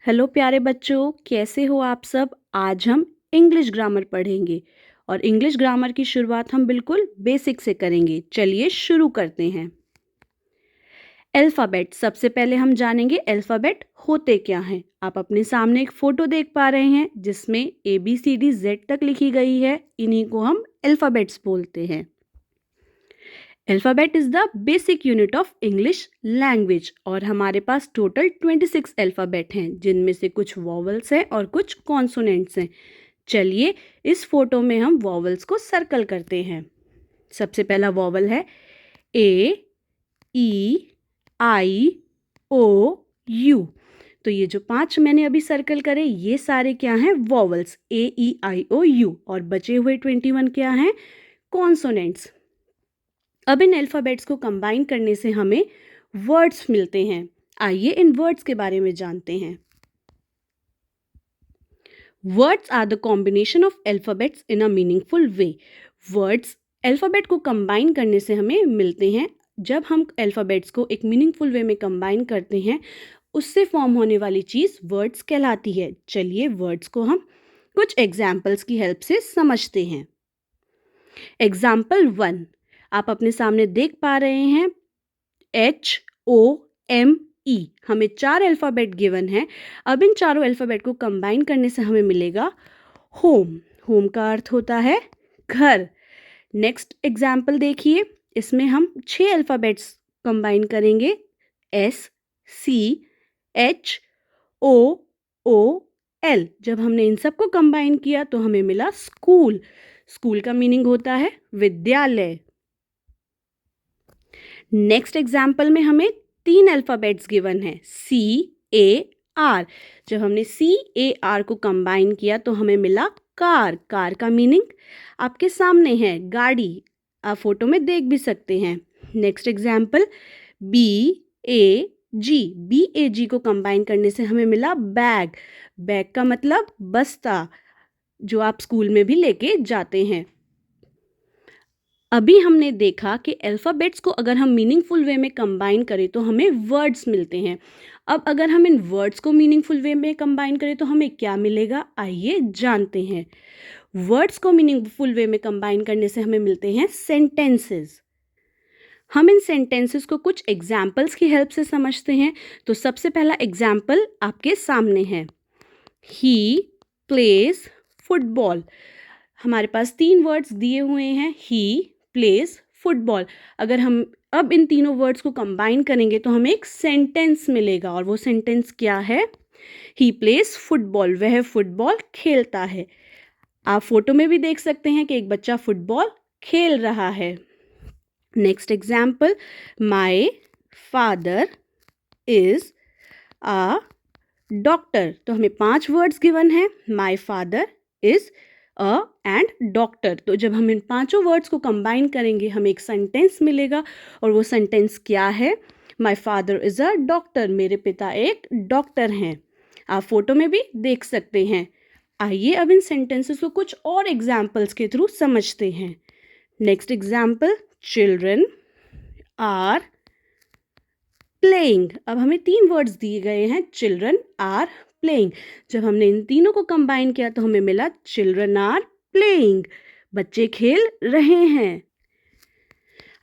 Hello प्यारे बच्चों, कैसे हो आप सब। आज हम इंग्लिश ग्रामर पढ़ेंगे और इंग्लिश ग्रामर की शुरुआत हम बिल्कुल बेसिक से करेंगे। चलिए शुरू करते हैं। अल्फ़ाबेट, सबसे पहले हम जानेंगे अल्फ़ाबेट होते क्या हैं। आप अपने सामने एक फ़ोटो देख पा रहे हैं जिसमें ABCD Z तक लिखी गई है। इन्हीं को हम अल्फ़ाबेट्स बोलते हैं। Alphabet is the basic unit of English language और हमारे पास टोटल 26 अल्फ़ाबेट हैं, जिनमें से कुछ वॉवल्स हैं और कुछ कॉन्सोनेंट्स हैं। चलिए इस फोटो में हम वॉवल्स को सर्कल करते हैं। सबसे पहला वॉवल है A, E, I, O, U। तो ये जो 5 मैंने अभी सर्कल करे, ये सारे क्या हैं? Vowels A, E, I, O, U। और बचे हुए 21 क्या हैं? कॉन्सोनेंट्स। अब इन अल्फ़ाबेट्स को कंबाइन करने से हमें वर्ड्स मिलते हैं। आइए इन वर्ड्स के बारे में जानते हैं। Words are the combination of alphabets in a meaningful way. Words alphabet को कंबाइन करने से हमें मिलते हैं। जब हम अल्फ़ाबेट्स को एक मीनिंगफुल वे में कंबाइन करते हैं, उससे फॉर्म होने वाली चीज़ वर्ड्स कहलाती है। चलिए वर्ड्स को हम कुछ एग्जाम्पल्स की हेल्प से समझते हैं। एग्जाम्पल 1 आप अपने सामने देख पा रहे हैं। HOME, हमें 4 अल्फ़ाबेट गिवन है। अब इन चारों अल्फ़ाबेट को कंबाइन करने से हमें मिलेगा होम। होम का अर्थ होता है घर। नेक्स्ट एग्जाम्पल देखिए, इसमें हम 6 अल्फ़ाबेट्स कंबाइन करेंगे। SCHOOL। जब हमने इन सबको कंबाइन किया तो हमें मिला स्कूल। स्कूल का मीनिंग होता है विद्यालय। नेक्स्ट एग्जाम्पल में हमें 3 अल्फ़ाबेट्स गिवन है CAR। जब हमने CAR को कंबाइन किया तो हमें मिला कार। कार का मीनिंग आपके सामने है, गाड़ी। आप फोटो में देख भी सकते हैं। नेक्स्ट एग्जाम्पल BAG को कंबाइन करने से हमें मिला बैग। बैग का मतलब बस्ता, जो आप स्कूल में भी लेके जाते हैं। अभी हमने देखा कि अल्फ़ाबेट्स को अगर हम मीनिंगफुल वे में कंबाइन करें तो हमें वर्ड्स मिलते हैं। अब अगर हम इन वर्ड्स को मीनिंगफुल वे में कंबाइन करें तो हमें क्या मिलेगा, आइए जानते हैं। वर्ड्स को मीनिंगफुल वे में कंबाइन करने से हमें मिलते हैं सेंटेंसेस। हम इन सेंटेंसेस को कुछ एग्जाम्पल्स की हेल्प से समझते हैं। तो सबसे पहला एग्जाम्पल आपके सामने है। He plays football. हमारे पास 3 वर्ड्स दिए हुए हैं, ही प्लेज फुटबॉल। अगर हम अब इन तीनों वर्ड्स को कंबाइन करेंगे तो हमें एक सेंटेंस मिलेगा, और वो सेंटेंस क्या है? ही प्लेज फुटबॉल, वह फुटबॉल खेलता है। आप फोटो में भी देख सकते हैं कि एक बच्चा फुटबॉल खेल रहा है। Next example, my father is a doctor. तो हमें 5 वर्ड्स गिवन है, my father is a and doctor. तो जब हम इन पांचों वर्ड्स को कंबाइन करेंगे हमें एक सेंटेंस मिलेगा, और वो सेंटेंस क्या है? My father is a doctor, मेरे पिता एक डॉक्टर हैं। आप फोटो में भी देख सकते हैं। आइए अब इन सेंटेंसेस को कुछ और एग्जाम्पल्स के थ्रू समझते हैं। Next example, children are playing. अब हमें 3 वर्ड्स दिए गए हैं, चिल्ड्रन आर प्लेइंग। जब हमने इन तीनों को कंबाइन किया तो हमें मिला चिल्ड्रन आर प्लेइंग, बच्चे खेल रहे हैं।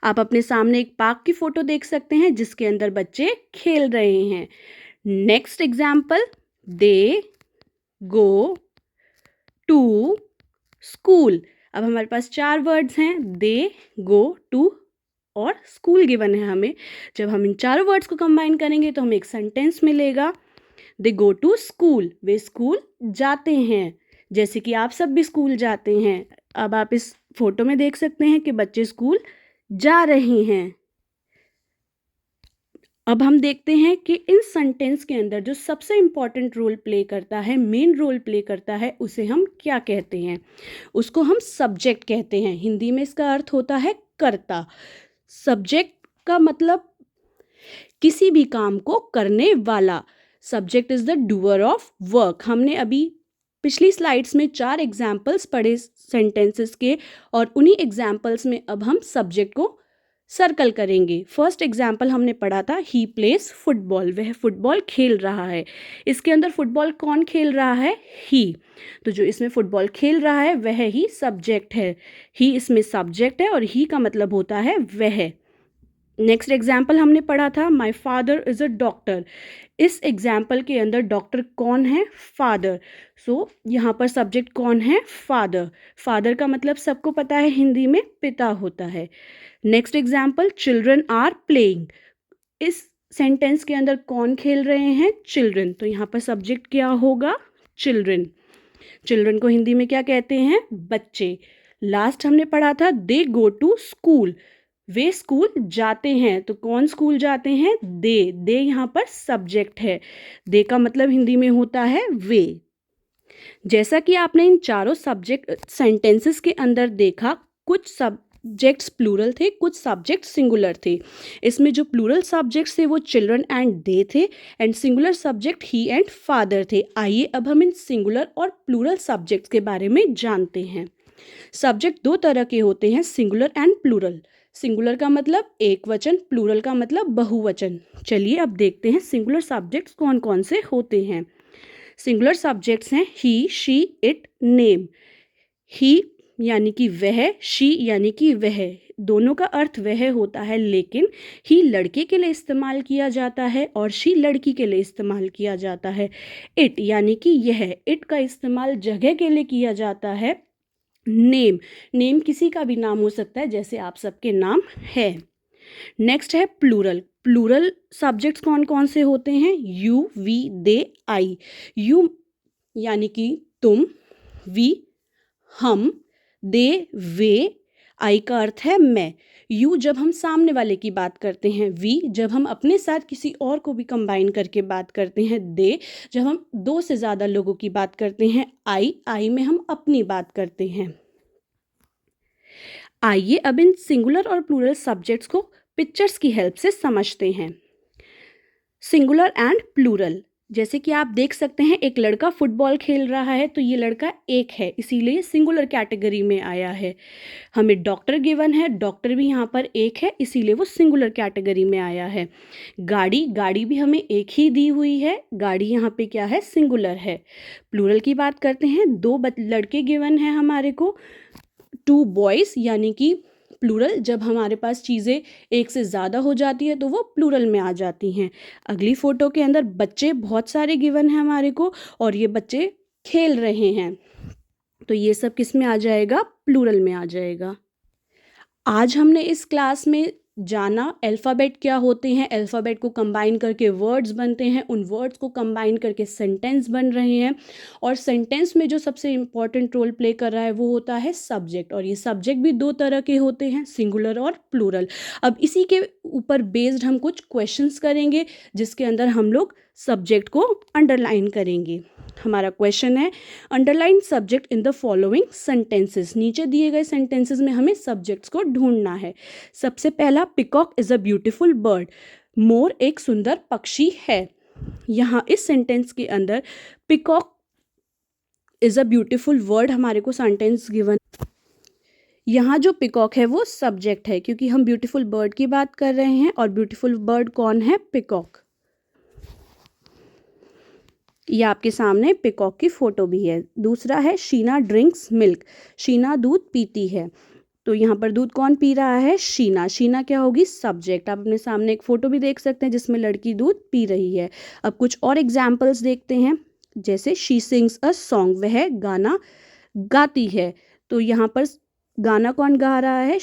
आप अपने सामने एक पार्क की फोटो देख सकते हैं जिसके अंदर बच्चे खेल रहे हैं। Next example, they go to school. अब हमारे पास 4 वर्ड्स हैं, दे गो टू और स्कूल गिवन है हमें। जब हम इन चारों वर्ड्स को कंबाइन करेंगे तो हमें एक सेंटेंस मिलेगा, दे गो टू स्कूल, वे स्कूल जाते हैं। जैसे कि आप सब भी स्कूल जाते हैं। अब आप इस फोटो में देख सकते हैं कि बच्चे स्कूल जा रहे हैं। अब हम देखते हैं कि इन सेंटेंस के अंदर जो सबसे इम्पॉर्टेंट रोल प्ले करता है, मेन रोल प्ले करता है, उसे हम क्या कहते हैं? उसको हम सब्जेक्ट कहते हैं। हिंदी में इसका अर्थ होता है कर्ता। सब्जेक्ट का मतलब किसी भी काम को करने वाला। Subject is the doer of work. हमने अभी पिछली स्लाइड्स में 4 एग्जाम्पल्स पढ़े सेंटेंसेस के, और उन्हीं एग्जाम्पल्स में अब हम सब्जेक्ट को सर्कल करेंगे। फर्स्ट एग्जाम्पल हमने पढ़ा था ही प्लेस फुटबॉल, वह फुटबॉल खेल रहा है। इसके अंदर फुटबॉल कौन खेल रहा है? ही। तो जो इसमें फुटबॉल खेल रहा है वह ही सब्जेक्ट है। ही इसमें सब्जेक्ट है और ही का मतलब होता है वह। नेक्स्ट एग्जाम्पल हमने पढ़ा था my father is a doctor. इस एग्जाम्पल के अंदर डॉक्टर कौन है? फादर। सो यहाँ पर सब्जेक्ट कौन है? फादर। फादर का मतलब सबको पता है हिंदी में पिता होता है। Next example children are playing. इस सेंटेंस के अंदर कौन खेल रहे हैं? चिल्ड्रन। तो यहाँ पर सब्जेक्ट क्या होगा? चिल्ड्रन। चिल्ड्रन को हिंदी में क्या कहते हैं? बच्चे। लास्ट हमने पढ़ा था दे गो टू स्कूल। वे स्कूल जाते हैं। तो कौन स्कूल जाते हैं? दे यहाँ पर सब्जेक्ट है। दे का मतलब हिंदी में होता है वे। जैसा कि आपने इन चारों सब्जेक्ट सेंटेंसेस के अंदर देखा, कुछ सब्जेक्ट्स प्लूरल थे, कुछ सब्जेक्ट सिंगुलर थे। इसमें जो प्लूरल सब्जेक्ट्स थे वो चिल्ड्रन एंड दे थे and singular subject he and father थे। आइए अब हम इन सिंगुलर और प्लूरल सब्जेक्ट्स के बारे में जानते हैं। सब्जेक्ट दो तरह के होते हैं, सिंगुलर एंड प्लूरल। सिंगुलर का मतलब एक वचन, प्लूरल का मतलब बहुवचन। चलिए अब देखते हैं सिंगुलर सब्जेक्ट्स कौन कौन से होते हैं। सिंगुलर सब्जेक्ट्स हैं ही, शी, इट, नेम। ही यानी कि वह, शी यानी कि वह, दोनों का अर्थ वह होता है, लेकिन ही लड़के के लिए इस्तेमाल किया जाता है और शी लड़की के लिए इस्तेमाल किया जाता है। इट यानी कि यह, इट का इस्तेमाल जगह के लिए किया जाता है। नेम किसी का भी नाम हो सकता है, जैसे आप सबके नाम है। नेक्स्ट है प्लूरल। प्लूरल सब्जेक्ट्स कौन कौन से होते हैं? You, we, they, I. You यानी कि तुम, वी हम, दे वे, आई का अर्थ है मैं। यू जब हम सामने वाले की बात करते हैं, वी जब हम अपने साथ किसी और को भी कंबाइन करके बात करते हैं, दे जब हम दो से ज़्यादा लोगों की बात करते हैं, आई में हम अपनी बात करते हैं। आइए अब इन सिंगुलर और प्लूरल सब्जेक्ट्स को पिक्चर्स की हेल्प से समझते हैं। सिंगुलर एंड प्लूरल, जैसे कि आप देख सकते हैं एक लड़का फुटबॉल खेल रहा है, तो ये लड़का एक है, इसीलिए सिंगुलर कैटेगरी में आया है। हमें डॉक्टर गिवन है, डॉक्टर भी यहाँ पर एक है, इसीलिए वो सिंगुलर कैटेगरी में आया है। गाड़ी भी हमें एक ही दी हुई है, गाड़ी यहाँ पे क्या है? सिंगुलर है। प्लूरल की बात करते हैं, दो लड़के गिवन है हमारे को, 2 बॉयज़, यानी कि प्लूरल जब हमारे पास चीज़ें एक से ज़्यादा हो जाती है तो वो प्लूरल में आ जाती हैं। अगली फ़ोटो के अंदर बच्चे बहुत सारे गिवन हैं हमारे को और ये बच्चे खेल रहे हैं, तो ये सब किस में आ जाएगा? प्लूरल में आ जाएगा। आज हमने इस क्लास में जाना अल्फ़ाबेट क्या होते हैं, अल्फ़ाबेट को कंबाइन करके वर्ड्स बनते हैं, उन वर्ड्स को कंबाइन करके सेंटेंस बन रहे हैं और सेंटेंस में जो सबसे इम्पॉर्टेंट रोल प्ले कर रहा है वो होता है सब्जेक्ट, और ये सब्जेक्ट भी दो तरह के होते हैं, सिंगुलर और प्लूरल। अब इसी के ऊपर बेस्ड हम कुछ क्वेश्चंस करेंगे जिसके अंदर हम लोग सब्जेक्ट को अंडरलाइन करेंगे। हमारा क्वेश्चन है underline subject in the following sentences. नीचे दिए गए सेंटेंसेस में हमें सब्जेक्ट्स को ढूंढना है। सबसे पहला, peacock is a beautiful bird. मोर एक सुंदर पक्षी है। यहाँ इस सेंटेंस के अंदर peacock is a beautiful word हमारे को सेंटेंस गिवन। यहाँ जो पिकॉक है वो सब्जेक्ट है क्योंकि हम ब्यूटीफुल बर्ड की बात कर रहे हैं और ब्यूटीफुल बर्ड कौन है? पिकॉक। ये आपके सामने पिकॉक की फ़ोटो भी है। दूसरा है शीना ड्रिंक्स मिल्क। शीना दूध पीती है, तो यहाँ पर दूध कौन पी रहा है? शीना। शीना क्या होगी? सब्जेक्ट। आप अपने सामने एक फ़ोटो भी देख सकते हैं जिसमें लड़की दूध पी रही है। अब कुछ और एग्जाम्पल्स देखते हैं, जैसे शी सिंग्स अ सॉन्ग, वह गाना गाती है, तो यहाँ पर गाना कौन गा रहा है?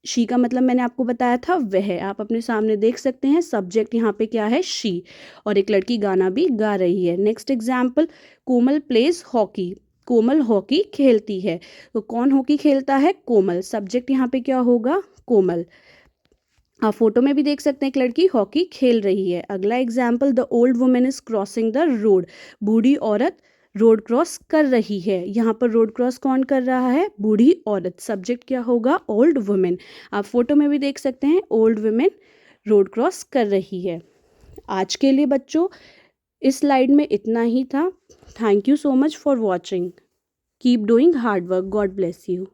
शी का मतलब मैंने आपको बताया था वह। आप अपने सामने देख सकते हैं सब्जेक्ट यहाँ पे क्या है? शी, और एक लड़की गाना भी गा रही है। नेक्स्ट एग्जाम्पल, कोमल प्लेज हॉकी। कोमल हॉकी खेलती है, तो कौन हॉकी खेलता है? कोमल। सब्जेक्ट यहाँ पे क्या होगा? कोमल। आप फोटो में भी देख सकते हैं एक लड़की हॉकी खेल रही है। अगला example, the old women is crossing the road. बूढ़ी औरत रोड क्रॉस कर रही है। यहाँ पर रोड क्रॉस कौन कर रहा है? बूढ़ी औरत। सब्जेक्ट क्या होगा? Old women. आप फोटो में भी देख सकते हैं ओल्ड वुमेन रोड क्रॉस कर रही है। आज के लिए बच्चों इस स्लाइड में इतना ही था। Thank you so much for watching. Keep doing hard work. God bless you.